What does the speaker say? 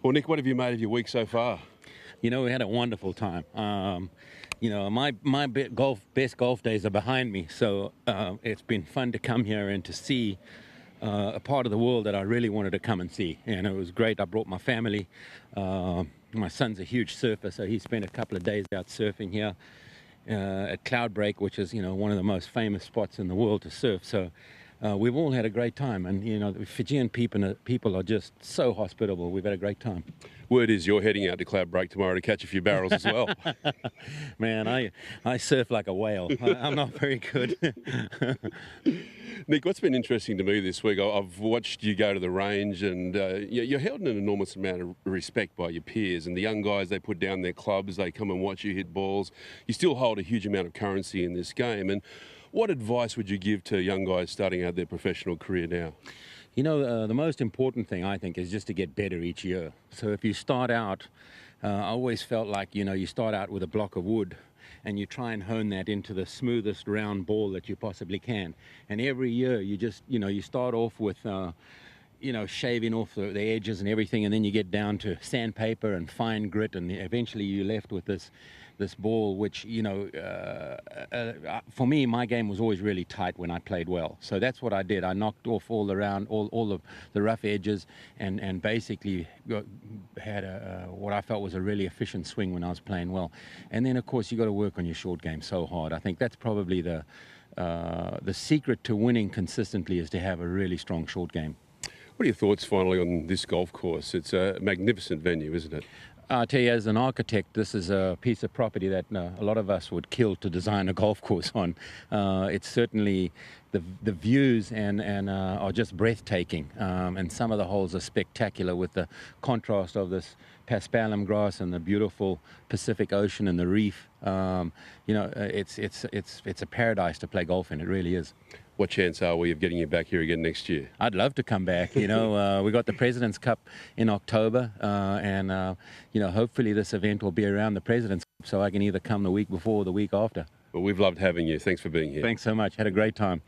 Well, Nick, what have you made of your week so far? You know, we had a wonderful time. My best golf days are behind me, so it's been fun to come here and to see a part of the world that I really wanted to come and see. And it was great. I brought my family. My son's a huge surfer, so he spent a couple of days out surfing here at Cloudbreak, which is, one of the most famous spots in the world to surf. So we've all had a great time, and the Fijian people are just so hospitable. We've had a great time. Word is you're heading out to Cloud Break tomorrow to catch a few barrels as well. Man, I surf like a whale. I'm not very good. Nick, what's been interesting to me this week, I've watched you go to the range, and you're held in an enormous amount of respect by your peers, and the young guys, they put down their clubs, they come and watch you hit balls. You still hold a huge amount of currency in this game, and what advice would you give to young guys starting out their professional career now? The most important thing, I think, is just to get better each year. So if you start out, I always felt like, you start out with a block of wood and you try and hone that into the smoothest round ball that you possibly can. And every year you just, you start off with, shaving off the edges and everything, and then you get down to sandpaper and fine grit, and eventually you're left with this ball, which, for me, my game was always really tight when I played well. So that's what I did. I knocked off all of the rough edges, and basically had what I felt was a really efficient swing when I was playing well. And then, of course, you got to work on your short game so hard. I think that's probably the secret to winning consistently, is to have a really strong short game. What are your thoughts finally on this golf course? It's a magnificent venue, isn't it? I tell you, as an architect, this is a piece of property that a lot of us would kill to design a golf course on. It's certainly, the views and are just breathtaking, and some of the holes are spectacular with the contrast of this paspalum grass and the beautiful Pacific Ocean and the reef. It's a paradise to play golf in. It really is. What chance are we of getting you back here again next year? I'd love to come back. We got the President's Cup in October, and hopefully this event will be around the President's Cup, so I can either come the week before or the week after. Well, we've loved having you. Thanks for being here. Thanks so much. Had a great time.